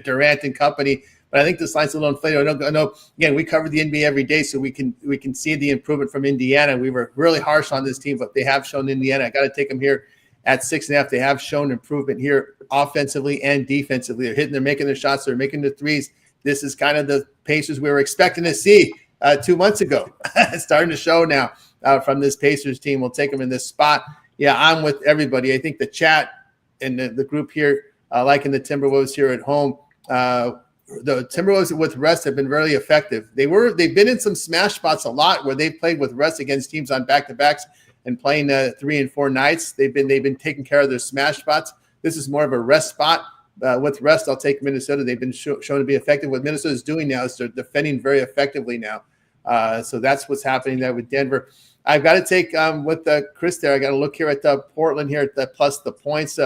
Speaker 1: Durant and company. But I think this line's a little inflated. I know. Again, we cover the NBA every day, so we can see the improvement from Indiana. We were really harsh on this team, but they have shown Indiana. I got to take them here at 6.5. They have shown improvement here offensively and defensively. They're making their shots. They're making the threes. This is kind of the Pacers we were expecting to see 2 months ago. It's starting to show now from this Pacers team. We'll take them in this spot. Yeah, I'm with everybody. I think the chat and the group here, liking the Timberwolves here at home. The Timberwolves with rest have been really effective. They've been in some smash spots a lot where they've played with rest against teams on back-to-backs and playing 3 and 4 nights. They've been taking care of their smash spots. This is more of a rest spot. With rest, I'll take Minnesota. They've been shown to be effective. What Minnesota is doing now is they're defending very effectively now. So that's what's happening there with Denver. I've got to take with Chris there. I got to look here at Portland here at the plus the points.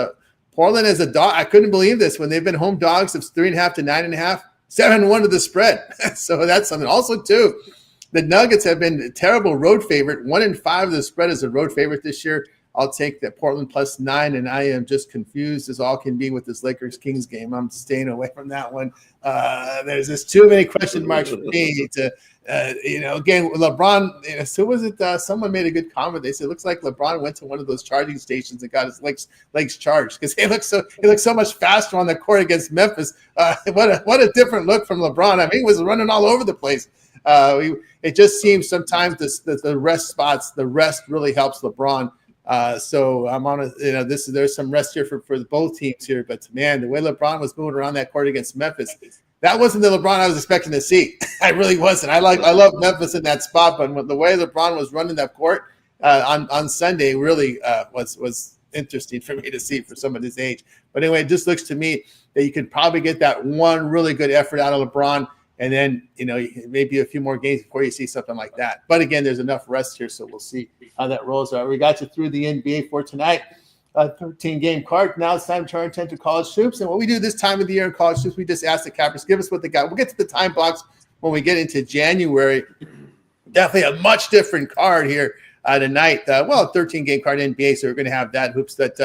Speaker 1: Portland as a dog. I couldn't believe this when they've been home dogs of 3.5 to 9.5, 7-1 to the spread. So that's something. Also, too, the Nuggets have been a terrible road favorite. 1-5 of the spread is a road favorite this year. I'll take that Portland plus 9, and I am just confused as all can be with this Lakers-Kings game. I'm staying away from that one. There's just too many question marks for me to, again, LeBron, so was it someone made a good comment. They said, it looks like LeBron went to one of those charging stations and got his legs charged because he looked so much faster on the court against Memphis. What a different look from LeBron. I mean, he was running all over the place. It just seems sometimes the rest spots, the rest really helps LeBron. So I'm on there's some rest here for both teams here, but man, the way LeBron was moving around that court against Memphis, that wasn't the LeBron I was expecting to see. I really wasn't. I love Memphis in that spot, but the way LeBron was running that court on Sunday really was interesting for me to see for someone his age. But anyway, it just looks to me that you could probably get that one really good effort out of LeBron. And then, maybe a few more games before you see something like that. But again, there's enough rest here, so we'll see how that rolls out. We got you through the NBA for tonight. 13-game card. Now it's time to turn attention to college hoops. And what we do this time of the year in college hoops, we just ask the cappers, give us what they got. We'll get to the time blocks when we get into January. Definitely a much different card here tonight. 13-game card NBA, so we're going to have that hoops. That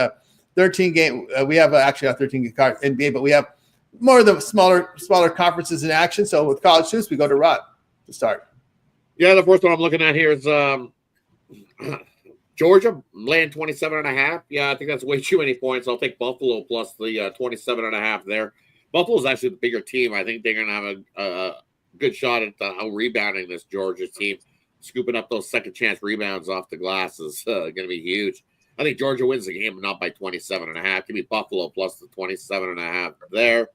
Speaker 1: 13-game, we have actually a 13-game card NBA, but we have more of the smaller conferences in action. So with college hoops, we go to Rod to start.
Speaker 2: Yeah, the first one I'm looking at here is Georgia laying 27.5. Yeah, I think that's way too many points. I'll take Buffalo plus the 27.5 there. Buffalo's actually the bigger team. I think they're going to have a good shot at rebounding this Georgia team. Scooping up those second chance rebounds off the glass is going to be huge. I think Georgia wins the game, but not by 27.5. Give me Buffalo plus the 27.5 there.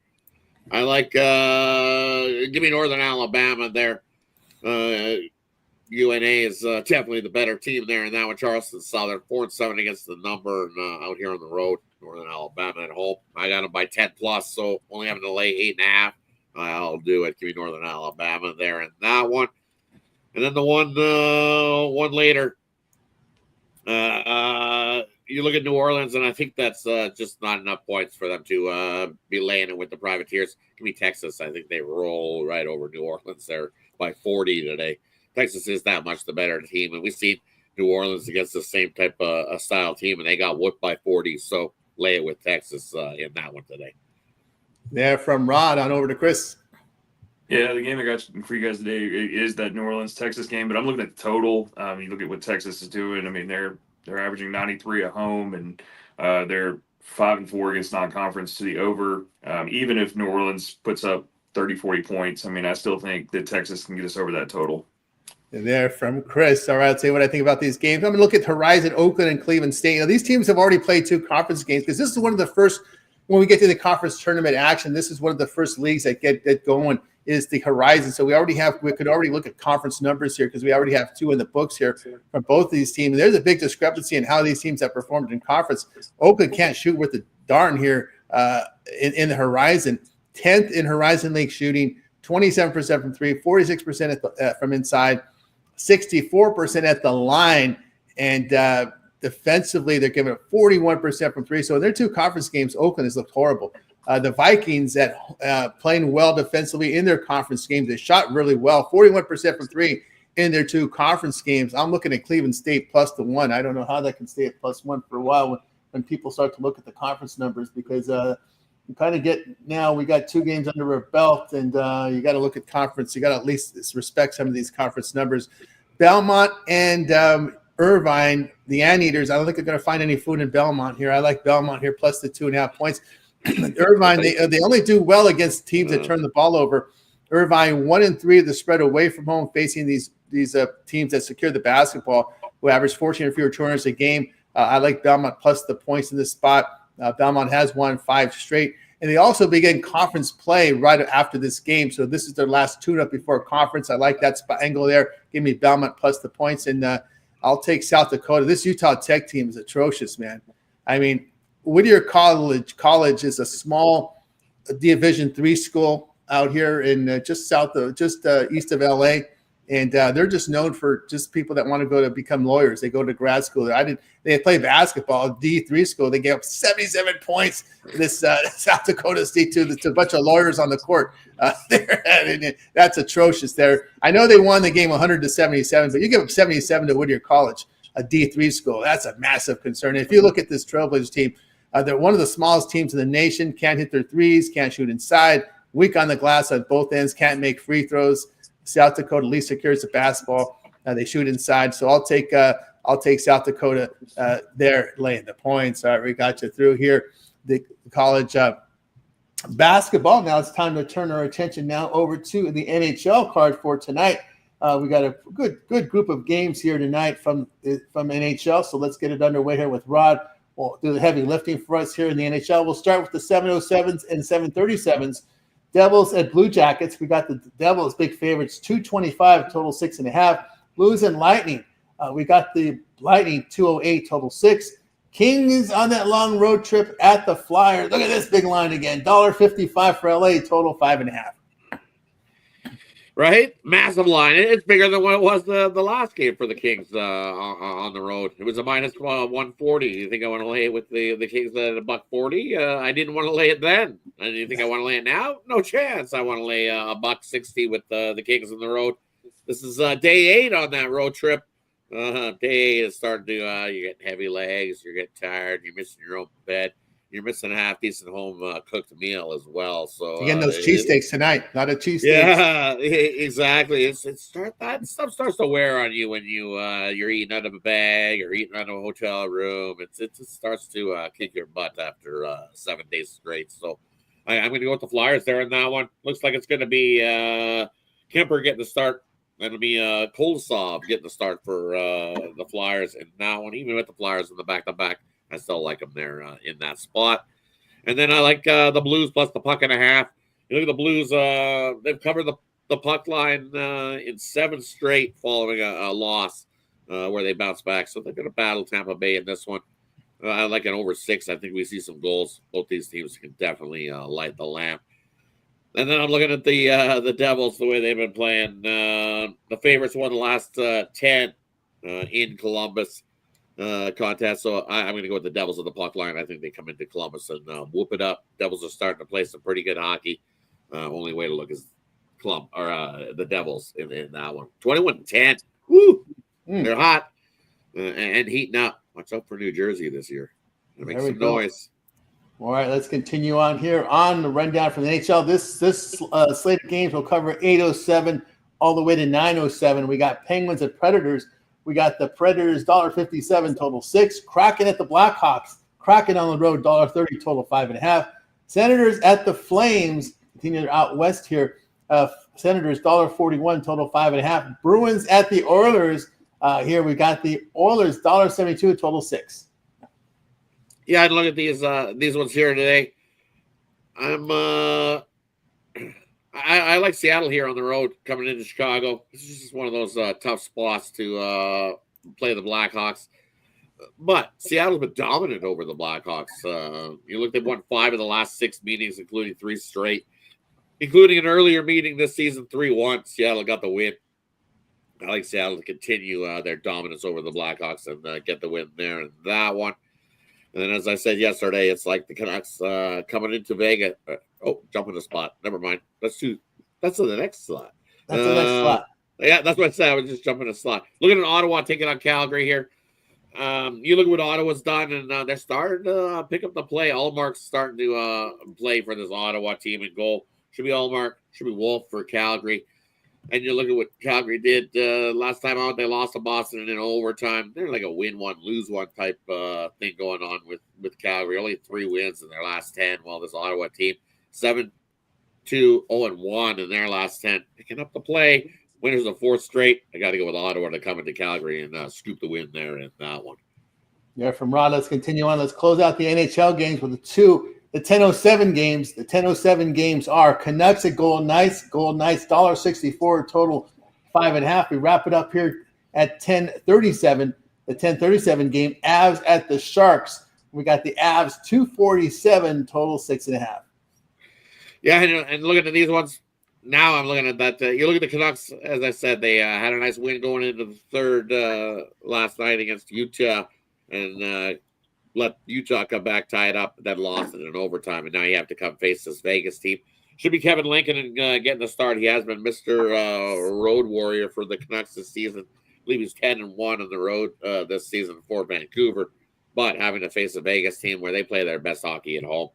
Speaker 2: I like give me Northern Alabama there. UNA is definitely the better team there in that one. Charleston Southern 4-7 against the number and out here on the road. Northern Alabama at home. I got them by 10 plus, so only having to lay 8.5. I'll do it. Give me Northern Alabama there in that one. And then the one later. You look at New Orleans, and I think that's just not enough points for them to be laying it with the Privateers. Give me Texas. I think they roll right over New Orleans there by 40 today. Texas is that much the better team, and we've seen New Orleans against the same type of style team, and they got whooped by 40. So lay it with Texas in that one today.
Speaker 1: There from Rod on over to Chris.
Speaker 3: Yeah, the game I got for you guys today is that New Orleans-Texas game, but I'm looking at the total. You look at what Texas is doing. I mean, they're averaging 93 at home, and they're 5-4 against non-conference to the over. Even if New Orleans puts up 30, 40 points, I mean, I still think that Texas can get us over that total.
Speaker 1: There from Chris. All right, I'll tell you what I think about these games. I'm going to look at Horizon, Oakland, and Cleveland State. Now, these teams have already played 2 conference games because this is one of the first, when we get to the conference tournament action, this is one of the first leagues that get going is the Horizon. So we could already look at conference numbers here because we already have 2 in the books here from both of these teams. And there's a big discrepancy in how these teams have performed in conference. Oakland can't shoot worth a darn here in the Horizon. 10th in Horizon League shooting, 27% from 3, 46% from inside, 64% at the line, and defensively they're giving it 41% from 3. So in their 2 conference games, Oakland has looked horrible. The Vikings playing well defensively in their conference games. They shot really well, 41% from 3 in their 2 conference games. I'm looking at Cleveland State plus the 1. I don't know how that can stay at plus 1 for a while when people start to look at the conference numbers because you kind of get now we got 2 games under our belt, and you got to look at conference. You got to at least respect some of these conference numbers. Belmont and Irvine, the Anteaters. I don't think they're going to find any food in Belmont here. I like Belmont here plus the 2.5 points. Irvine, they only do well against teams that turn the ball over. Irvine 1-3 the spread away from home, facing these teams that secure the basketball, who average 14 or fewer turnovers a game. I like Belmont plus the points in this spot. Belmont has won 5 straight, and they also begin conference play right after this game. So this is their last tune-up before conference. I like that spot angle there. Give me Belmont plus the points, and I'll take South Dakota. This Utah Tech team is atrocious, man. I mean, Whittier College is a small Division III school out here in just east of LA, and they're just known for just people that want to go to become lawyers. They go to grad school there. They play basketball, D3 school. They gave up 77 points. This South Dakota State to a bunch of lawyers on the court. That's atrocious. There, I know they won the game 100-77, but you give up 77 to Whittier College, a D3 school. That's a massive concern. And if you look at this Trailblazers team, they're one of the smallest teams in the nation. Can't hit their threes. Can't shoot inside. Weak on the glass on both ends. Can't make free throws. South Dakota at least secures the basketball. They shoot inside. So I'll take South Dakota there laying the points. All right, we got you through here. The college basketball. Now it's time to turn our attention now over to the NHL card for tonight. We got a good group of games here tonight from NHL. So let's get it underway here with Rod. We'll do the heavy lifting for us here in the NHL. We'll start with the 707s and 737s. Devils and Blue Jackets. We got the Devils big favorites, 225 total 6.5. Blues and Lightning. We got the Lightning 208 total 6. Kings on that long road trip at the Flyers. Look at this big line again. $1.55 for LA, total 5.5.
Speaker 2: Right? Massive line. It's bigger than what it was the last game for the Kings on the road. It was a minus 140. You think I want to lay it with the Kings at $1.40? I didn't want to lay it then. Do you think I want to lay it now? No chance. I want to lay $1.60 with the Kings on the road. This is day 8 on that road trip. Day 8 is starting to you get heavy legs, you're getting tired, you're missing your own bed. you're missing a half decent home cooked meal as well. So
Speaker 1: Again, those cheesesteaks tonight. A lot of cheesesteaks.
Speaker 2: Yeah, exactly. That stuff starts to wear on you when you're eating out of a bag or eating out of a hotel room. It starts to kick your butt after 7 days straight. So I'm going to go with the Flyers there in that one. Looks like it's going to be Kemper getting the start. It'll be Kolosov getting the start for the Flyers in that one. Even with the Flyers in the back-to-back, I still like them there in that spot. And then I like the Blues plus the puck and a half. You look at the Blues, they've covered the puck line in 7 straight following a loss where they bounce back. So they're going to battle Tampa Bay in this one. I like an over 6. I think we see some goals. Both these teams can definitely light the lamp. And then I'm looking at the Devils, the way they've been playing. The favorites won the last 10 in Columbus contest. So I'm going to go with the Devils at the puck line. I think they come into Columbus and whoop it up. Devils are starting to play some pretty good hockey. Only way to look is the Devils in that one. 21-10. Woo! They're hot and heating up. Watch out for New Jersey this year. Gonna make some noise.
Speaker 1: All right, let's continue on here on the rundown from the NHL. This slate of games will cover 8:07 all the way to 9:07. We got Penguins at Predators. We got the Predators $1.57 total 6. Kraken at the Blackhawks. Kraken on the road $1.30 total 5.5. Senators at the Flames. Continue out west here. Senators $1.41 total 5.5. Bruins at the Oilers. Here we got the Oilers $1.72 total 6.
Speaker 2: Yeah, I'd look at these ones here today. I like Seattle here on the road coming into Chicago. This is just one of those tough spots to play the Blackhawks. But Seattle's been dominant over the Blackhawks. You look, they've won 5 of the last 6 meetings, including 3 straight, including an earlier meeting this season, 3-1. Seattle got the win. I like Seattle to continue their dominance over the Blackhawks and get the win there in that one. And then, as I said yesterday, it's like the Canucks coming into Vegas. Jumping the spot. Never mind. That's the next slot.
Speaker 1: That's the next slot.
Speaker 2: Yeah, that's what I said. I was just jumping a slot. Looking at Ottawa taking on Calgary here. You look at what Ottawa's done, and they're starting to pick up the play. Allmark's starting to play for this Ottawa team in goal. Should be Allmark. Should be Wolf for Calgary. And you look at what Calgary did last time out. They lost to Boston in overtime. They're like a win one, lose one type thing going on with Calgary. Only 3 wins in their last 10. While this Ottawa team, 7-2, 0-1 in their last 10. Picking up the play. Winners of 4th straight. I got to go with Ottawa to come into Calgary and scoop the win there in that one.
Speaker 1: Yeah, from Rod, let's continue on. Let's close out the NHL games with the 10:07 games. The 10:07 games are Canucks at Golden Knights. Golden Knights $1.64 total 5.5. We wrap it up here at 10:37. The 10:37 game, Avs at the Sharks. We got the Avs $2.47 total 6.5.
Speaker 2: Yeah, and looking at these ones, now I'm looking at that. You look at the Canucks, as I said, they had a nice win going into the third last night against Utah and let Utah come back, tie it up, then lost it in overtime. And now you have to come face this Vegas team. Should be Kevin Lincoln and getting the start. He has been Mr. Road Warrior for the Canucks this season. I believe he's 10-1 on the road this season for Vancouver, but having to face a Vegas team where they play their best hockey at home.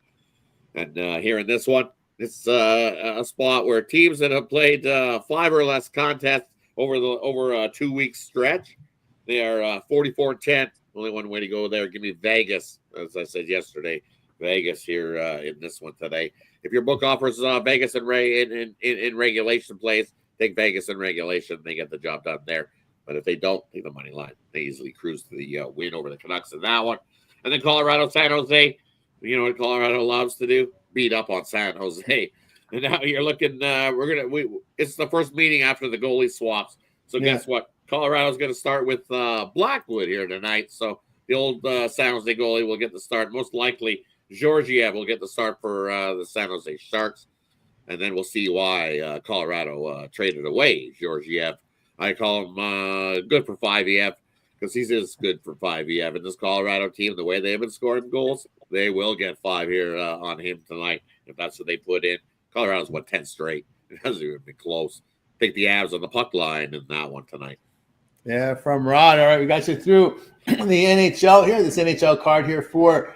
Speaker 2: And here in this one, it's a spot where teams that have played 5 or less contests over a 2-week stretch, they are 44-10. Only one way to go there. Give me Vegas, as I said yesterday. Vegas here in this one today. If your book offers Vegas in regulation plays, take Vegas in regulation. They get the job done there. But if they don't, take the money line. They easily cruise to the win over the Canucks in that one. And then Colorado, San Jose. You know what Colorado loves to do? Beat up on San Jose. And now you're looking. It's the first meeting after the goalie swaps. So guess what? Colorado's going to start with Blackwood here tonight. So the old San Jose goalie will get the start. Most likely, Georgiev will get the start for the San Jose Sharks. And then we'll see why Colorado traded away Georgiev. I call him good for 5EF because he's just good for 5EF. And this Colorado team, the way they've been scoring goals, they will get 5 here on him tonight if that's what they put in. Colorado's won 10 straight. It hasn't even been close. Take the Avs on the puck line in that one tonight.
Speaker 1: Yeah, from Rod. All right, we got you through the NHL here, this NHL card here for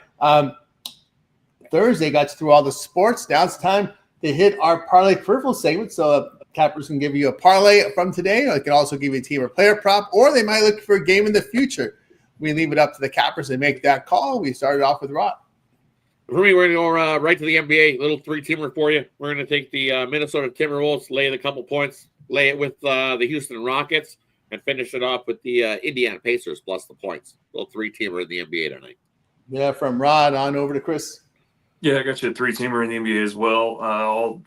Speaker 1: Thursday. Got you through all the sports. Now it's time to hit our parlay peripheral segment. So cappers can give you a parlay from today. They can also give you a team or player prop, or they might look for a game in the future. We leave it up to the cappers to make that call. We started off with Rod.
Speaker 2: For me, we're going to go right to the NBA. Little three-teamer for you. We're going to take the Minnesota Timberwolves, lay the couple points, lay it with the Houston Rockets, and finish it off with the Indiana Pacers plus the points. Little three-teamer in the NBA tonight.
Speaker 1: Yeah, from Rod on over to Chris.
Speaker 3: Yeah, I got you a three-teamer in the NBA as well.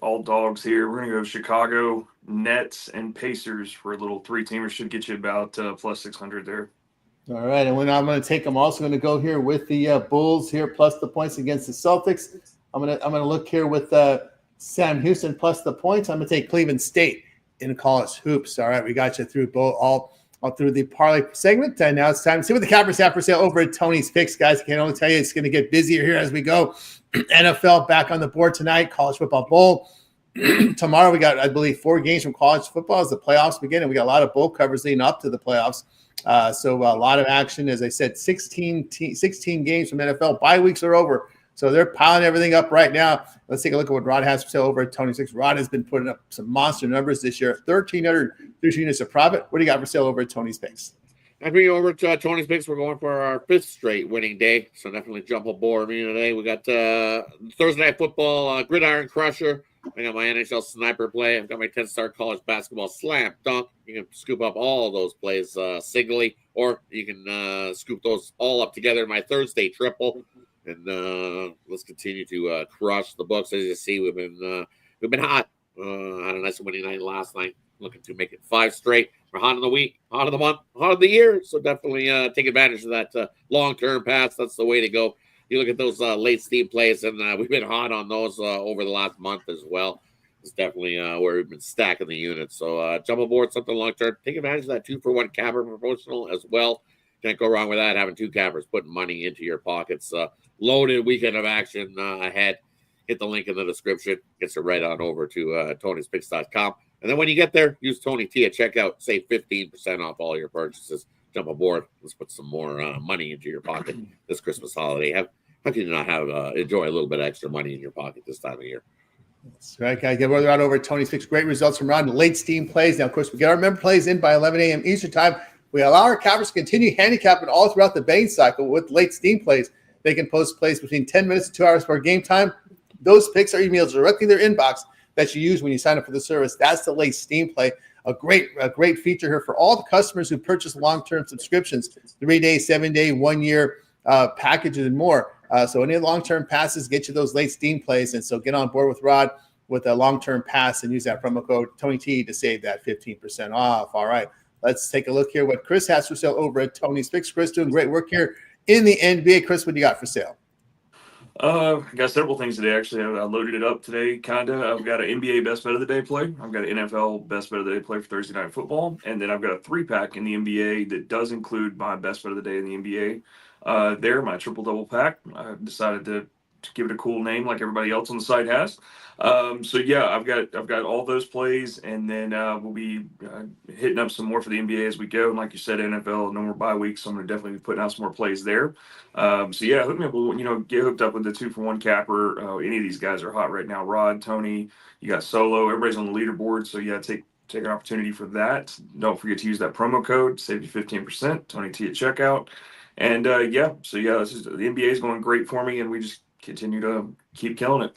Speaker 3: All dogs here. We're going to go Chicago, Nets, and Pacers for a little three-teamer. Should get you about plus 600 there.
Speaker 1: All right, and when I'm going to take, I'm also going to go here with the Bulls here plus the points against the Celtics. I'm going to look here with Sam Houston plus the points. I'm going to take Cleveland State in college hoops. All right, we got you through both all through the parlay segment, and now it's time to see what the cappers have for sale over at Tony's Picks, guys. I can only tell you it's going to get busier here as we go. NFL back on the board tonight. College football bowl. Tomorrow we got, I believe, 4 games from college football as the playoffs begin, and we got a lot of bowl covers leading up to the playoffs. So a lot of action. As I said, 16 games from NFL. Bye weeks are over. So they're piling everything up right now. Let's take a look at what Rod has for sale over at Tony's Picks. Rod has been putting up some monster numbers this year. 1,330 units of profit. What do you got for sale over at Tony's Picks?
Speaker 2: I bring you over to Tony's Picks. We're going for our 5th straight winning day. So definitely jump aboard me today. We got Thursday Night Football, Gridiron Crusher. I got my NHL Sniper play. I've got my 10-star college basketball slam dunk. You can scoop up all of those plays singly, or you can scoop those all up together in my Thursday triple. And let's continue to crush the books. As you see, we've been hot. Had a nice winning night last night. Looking to make it 5 straight. We're hot of the week, hot of the month, hot of the year. So definitely take advantage of that long-term pass. That's the way to go. You look at those late steam plays, and we've been hot on those over the last month as well. It's definitely where we've been stacking the units. So jump aboard something long-term. Take advantage of that 2-for-1 capper promotional as well. Can't go wrong with that, having 2 cappers, putting money into your pockets. Loaded weekend of action ahead. Hit the link in the description. Gets you right on over to Tony'sPicks.com. And then when you get there, use Tony T at checkout. Save 15% off all your purchases. Jump aboard. Let's put some more money into your pocket this Christmas holiday. How can you not enjoy a little bit of extra money in your pocket this time of year?
Speaker 1: That's right, guys. Get Rod over at Tony's Picks. Great results from Rod. Late steam plays. Now, of course, we get our member plays in by 11 a.m. Eastern time. We allow our cappers to continue handicapping all throughout the betting cycle with late steam plays. They can post plays between 10 minutes and 2 hours before game time. Those picks are emailed directly to their inbox that you use when you sign up for the service. That's the late steam play. A great feature here for all the customers who purchase long-term subscriptions, 3-day, 7-day, 1-year packages and more. So any long-term passes get you those late steam plays. And so get on board with Rod with a long-term pass and use that promo code TonyT to save that 15% off. All right, let's take a look here what Chris has for sale over at Tony's Picks. Chris doing great work here in the NBA. Chris, what do you got for sale?
Speaker 3: I got several things today. Actually, I loaded it up today, kinda. I've got an NBA Best Bet of the Day play. I've got an NFL Best Bet of the Day play for Thursday Night Football, and then I've got a 3-pack in the NBA that does include my Best Bet of the Day in the NBA. There, my triple double pack. I decided to give it a cool name like everybody else on the site has. So yeah, I've got all those plays, and then we'll be hitting up some more for the NBA as we go. And like you said, NFL, no more bye weeks, so I'm gonna definitely be putting out some more plays there. So yeah, hook me up. Get hooked up with the 2-for-1 capper. Any of these guys are hot right now. Rod, Tony, you got Solo. Everybody's on the leaderboard, so yeah, take an opportunity for that. Don't forget to use that promo code, save you 15%. Tony T at checkout. And the NBA is going great for me, and we just continue to keep killing it.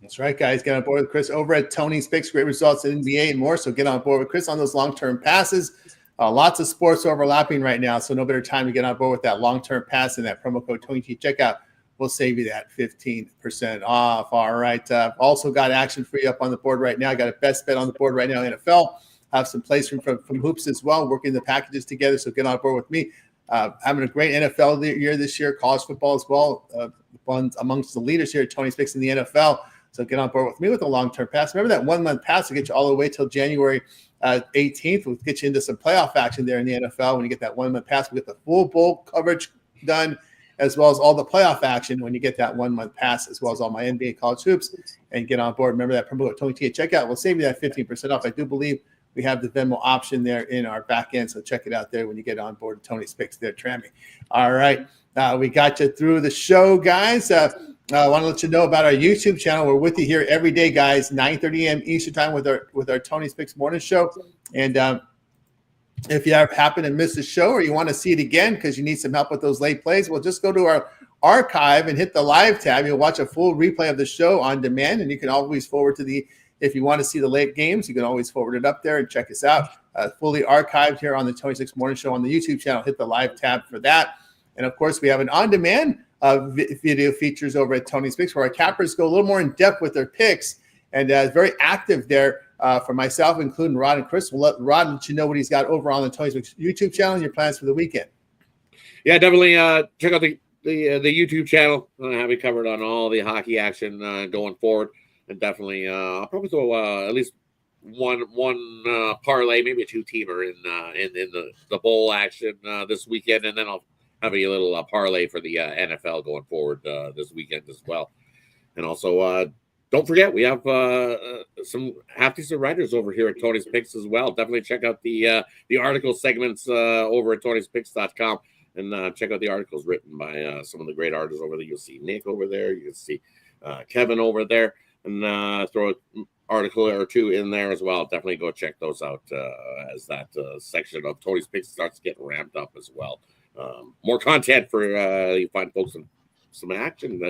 Speaker 1: That's right, guys. Get on board with Chris over at Tony's Picks. Great results in NBA and more. So get on board with Chris on those long-term passes. Lots of sports overlapping right now, so no better time to get on board with that long-term pass and that promo code TonyT checkout. We'll save you that 15% off. All right. Also got action for you up on the board right now. I got a best bet on the board right now, NFL. Have some plays from Hoops as well, working the packages together. So get on board with me. Having a great NFL year this year, college football as well. Amongst the leaders here at Tony's Picks in the NFL. So get on board with me with a long-term pass. Remember that 1-month pass will get you all the way till January 18th. We'll get you into some playoff action there in the NFL. When you get that 1-month pass, we'll get the full bowl coverage done, as well as all the playoff action when you get that 1-month pass, as well as all my NBA college hoops. And get on board. Remember that promo code Tony T at checkout. We'll save you that 15% off. I do believe we have the Venmo option there in our back end, so check it out there when you get on board with Tony's Picks there, Trammy. All right. We got you through the show, guys. I want to let you know about our YouTube channel. We're with you here every day, guys, 9:30 a.m. Eastern time with our Tony's Picks morning show. And if you happen to miss the show or you want to see it again because you need some help with those late plays, well, just go to our archive and hit the live tab. You'll watch a full replay of the show on demand, and you can always forward to if you want to see the late games, you can always forward it up there and check us out. Fully archived here on the 26 Morning Show on the YouTube channel. Hit the live tab for that. And, of course, we have an on-demand video features over at Tony's Picks where our cappers go a little more in-depth with their picks. And very active there for myself, including Rod and Chris. We'll let Rod let you know what he's got over on the Tony's Picks YouTube channel and your plans for the weekend.
Speaker 2: Yeah, definitely check out the YouTube channel. I have it covered on all the hockey action going forward. And definitely, I'll probably throw at least one parlay, maybe a two-teamer in the bowl action this weekend, and then I'll have a little parlay for the NFL going forward this weekend as well. And also, don't forget, we have some half-decent writers over here at Tony's Picks as well. Definitely check out the article segments over at Tony'sPicks.com and check out the articles written by some of the great artists over there. You'll see Nick over there. You can see Kevin over there. And throw an article or two in there as well. Definitely go check those out as that section of Tony's Picks starts to get ramped up as well. More content for you find folks in some action.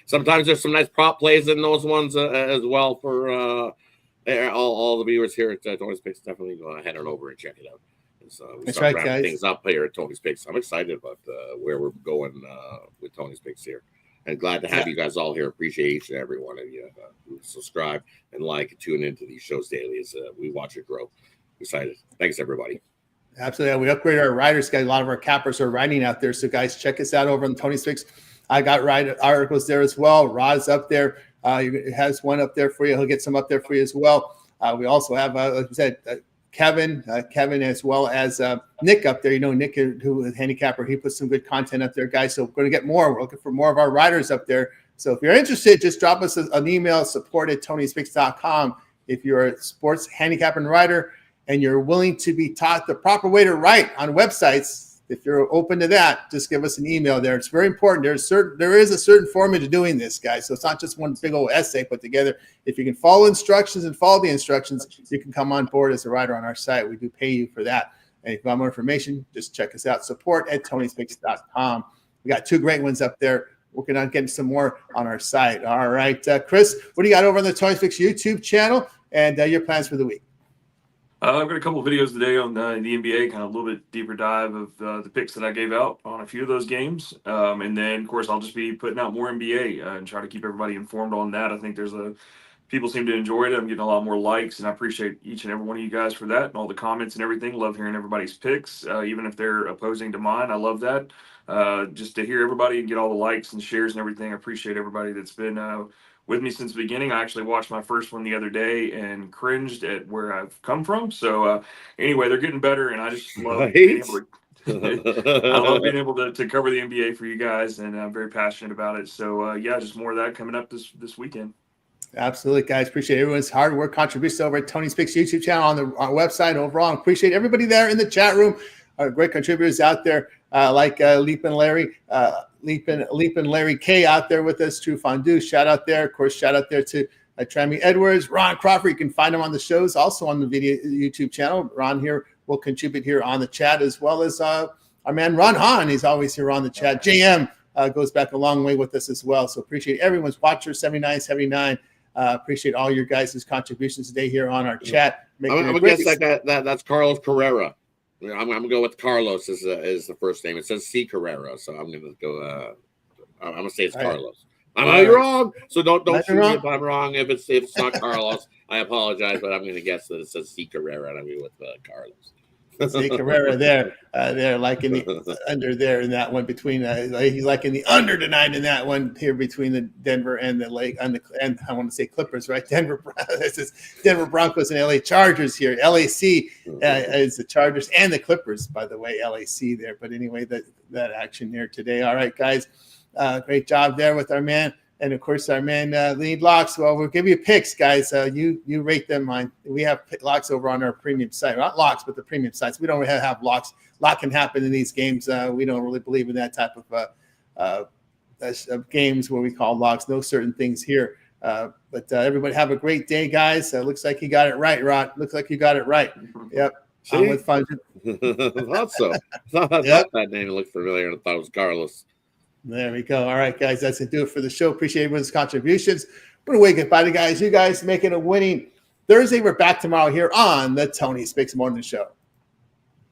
Speaker 2: Sometimes there's some nice prop plays in those ones as well for all the viewers here at Tony's Picks. Definitely go head on over and check it out. So we start wrapping things up here at Tony's Picks. I'm excited about where we're going with Tony's Picks here. And glad to have you guys all here. Appreciate each and every one of you who subscribe and like and tune into these shows daily as we watch it grow. Excited. Thanks, everybody.
Speaker 1: Absolutely. We upgraded our writers, guys. A lot of our cappers are writing out there. So, guys, check us out over on Tony's Picks. I got articles there as well. Rod's up there. He has one up there for you. He'll get some up there for you as well. We also have, like I said, Kevin as well as Nick up there. You know, Nick, who is a handicapper, he puts some good content up there, guys. So we're going to get more. We're looking for more of our writers up there. So if you're interested, just drop us an email, support@Tony'sPicks.com. If you're a sports handicapping writer and you're willing to be taught the proper way to write on websites, if you're open to that, just give us an email there. It's very important. There is a certain formula to doing this, guys. So it's not just one big old essay put together. If you can follow instructions and follow the instructions, you can come on board as a writer on our site. We do pay you for that. And if you want more information, just check us out. Support@Tony'sPicks.com. We got two great ones up there. Working on getting some more on our site. All right, Chris, what do you got over on the Tony's Picks YouTube channel and your plans for the week?
Speaker 3: I've got a couple of videos today on the NBA, kind of a little bit deeper dive of the picks that I gave out on a few of those games. And then, of course, I'll just be putting out more NBA and try to keep everybody informed on that. I think people seem to enjoy it. I'm getting a lot more likes, and I appreciate each and every one of you guys for that and all the comments and everything. Love hearing everybody's picks, even if they're opposing to mine. I love that. Just to hear everybody and get all the likes and shares and everything. I appreciate everybody that's been with me since the beginning. I actually watched my first one the other day and cringed at where I've come from. So anyway, they're getting better, and I just love being able to, I love being able to cover the NBA for you guys, and I'm very passionate about it. So yeah, just more of that coming up this weekend.
Speaker 1: Absolutely, guys. Appreciate everyone's hard work contributions over at Tony's Picks YouTube channel on our website overall. Appreciate everybody there in the chat room. Our great contributors out there like Leap and Larry K out there with us. True Fondue, shout out there. Of course, shout out there to Trammy Edwards, Ron Crawford. You can find him on the shows, also on the video YouTube channel. Ron here will contribute here on the chat, as well as our man Ron Hahn. He's always here on the chat. JM goes back a long way with us as well. So appreciate everyone's watcher 7979. Appreciate all your guys' contributions today here on our chat.
Speaker 2: I'm gonna guess that's Carlos Carrera. I'm gonna go with Carlos is the first name. It says C Carrera, so I'm gonna go. I'm gonna say it's Carlos. I might be wrong, so don't shoot me if I'm wrong. If it's not Carlos, I apologize, but I'm gonna guess that it says C Carrera, and I'm going with Carlos.
Speaker 1: See Carrera there like in the under there in that one between he's like in the under tonight in that one here between the Denver and the Lake and I want to say Clippers, right? Denver Broncos and LA Chargers here. LAC is the Chargers and the Clippers, by the way. LAC there, but anyway, that action there today. All right, guys, great job there with our man. And, of course, our man Lead Locks. Well, we'll give you picks, guys. You rate them. We have locks over on our premium site. Not locks, but the premium sites. We don't really have locks. Lock can happen in these games. We don't really believe in that type of games when we call locks. No certain things here. But everybody have a great day, guys. Looks like you got it right, Rod. Looks like you got it right. Yep. I'm with Fudge.
Speaker 2: Thought so. I thought that name looked familiar, and I thought it was Carlos.
Speaker 1: There we go. All right, guys. That's going to do it for the show. Appreciate everyone's contributions. We're going to wave goodbye to guys. You guys making a winning Thursday. We're back tomorrow here on the Tony Speaks Morning Show.